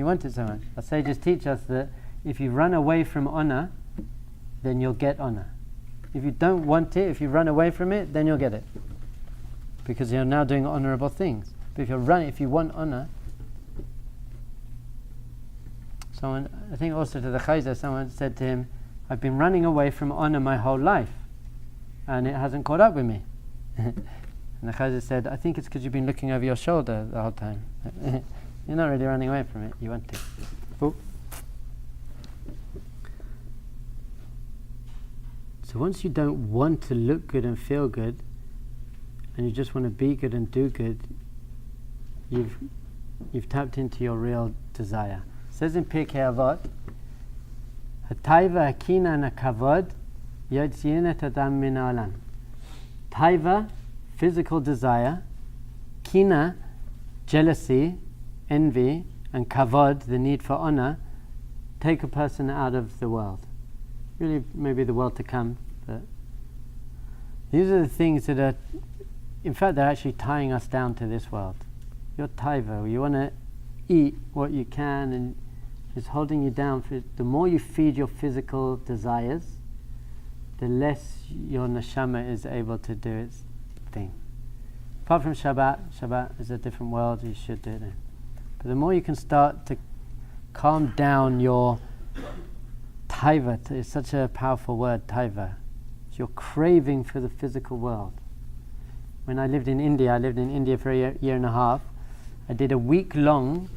want it so much. Our sages teach us that if you run away from honor, then you'll get honor. If you don't want it, if you run away from it, then you'll get it, because you're now doing honorable things. But if you want honor, someone, I think also to the Chayzer, someone said to him, I've been running away from honor my whole life, and it hasn't caught up with me. And the Chayzer said, I think it's because you've been looking over your shoulder the whole time. You're not really running away from it, you want it. Ooh. So once you don't want to look good and feel good, and you just want to be good and do good, you've tapped into your real desire. It says in Pirkei Avot, Hataiva hakina nakavod yotziin et adam min ha'olam. Taiva, physical desire; kina, jealousy, envy; and kavod, the need for honor, take a person out of the world. Really, maybe the world to come, but these are the things that are, in fact, they're actually tying us down to this world. You're taiva, you want to eat what you can, and it's holding you down. The more you feed your physical desires, the less your neshama is able to do its thing. Apart from Shabbat is a different world, you should do it then. But the more you can start to calm down your taiva, it's such a powerful word, taiva. It's your craving for the physical world. When I lived in India for a year and a half. I did a week long,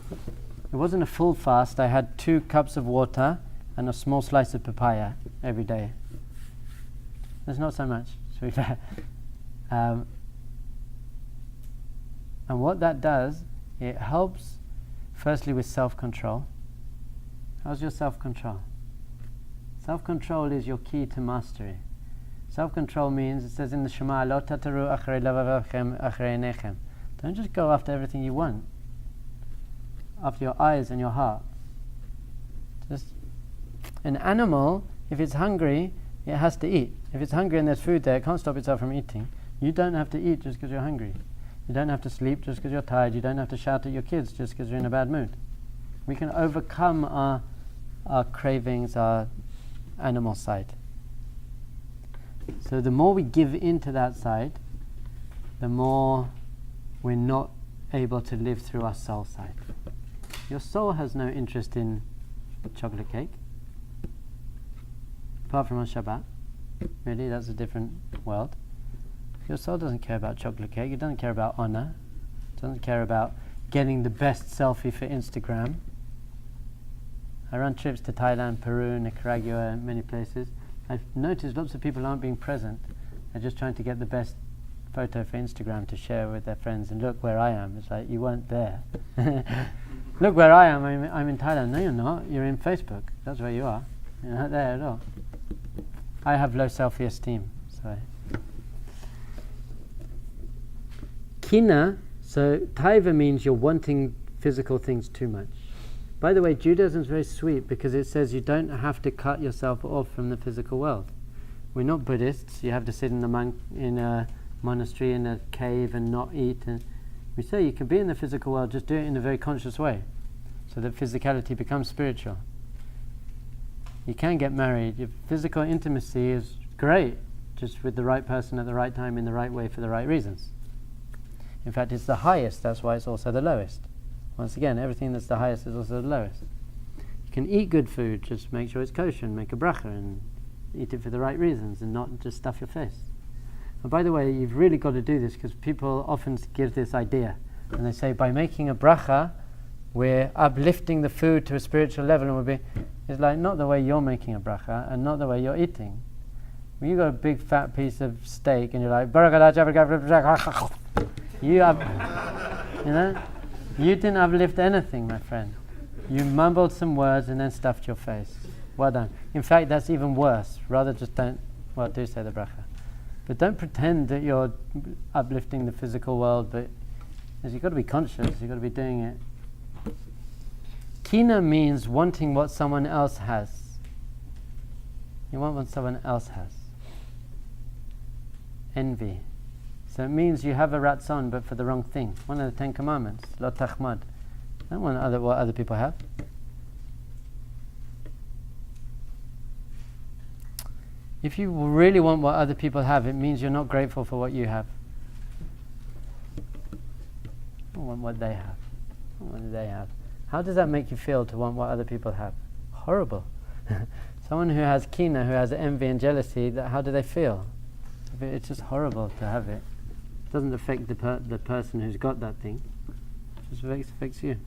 it wasn't a full fast, I had 2 cups of water and a small slice of papaya every day. That's not so much, to be fair. And what that does, it helps firstly with self-control. How's your self-control? Self-control is your key to mastery. Self-control means, it says in the Shema, Lo tataru achrei levavechem achrei einechem. Don't just go after everything you want, after your eyes and your heart. Just an animal, if it's hungry, it has to eat. If it's hungry and there's food there, it can't stop itself from eating. You don't have to eat just because you're hungry. You don't have to sleep just because you're tired. You don't have to shout at your kids just because you're in a bad mood. We can overcome our cravings, our animal side. So the more we give into that side, the more we're not able to live through our soul side. Your soul has no interest in chocolate cake, apart from on Shabbat. Really, that's a different world. Your soul doesn't care about chocolate cake. It doesn't care about honor. It doesn't care about getting the best selfie for Instagram. I run trips to Thailand, Peru, Nicaragua, many places. I've noticed lots of people aren't being present. They're just trying to get the best photo for Instagram to share with their friends, and look where I am. It's like, you weren't there. Look where I am. I'm in Thailand. No, you're not. You're in Facebook. That's where you are. You're not there at all. I have low self-esteem. So kina, so taiva means you're wanting physical things too much. By the way, Judaism is very sweet because it says you don't have to cut yourself off from the physical world. We're not Buddhists. You have to sit in a monastery in a cave and not eat. And we say you can be in the physical world, just do it in a very conscious way, so that physicality becomes spiritual. You can get married. Your physical intimacy is great, just with the right person at the right time in the right way for the right reasons. In fact, it's the highest, that's why it's also the lowest. Once again, everything that's the highest is also the lowest. You can eat good food, just make sure it's kosher and make a bracha and eat it for the right reasons and not just stuff your face. And by the way, you've really got to do this because people often give this idea and they say by making a bracha we're uplifting the food to a spiritual level, and it's like not the way you're making a bracha and not the way you're eating. When you've got a big fat piece of steak and you're like you didn't uplift anything, my friend. You mumbled some words and then stuffed your face. Well done. In fact, that's even worse. Rather just do say the bracha. But don't pretend that you're uplifting the physical world, but you've got to be conscious, you've got to be doing it. Kina means wanting what someone else has. You want what someone else has. Envy. So it means you have a ratzon, but for the wrong thing. One of the 10 Commandments, lo tachmad. I don't want what other people have. If you really want what other people have, it means you're not grateful for what you have. I want what they have. I want what they have. How does that make you feel to want what other people have? Horrible. Someone who has kina, who has envy and jealousy, how do they feel? It's just horrible to have it. It doesn't affect the person who's got that thing. It just affects you.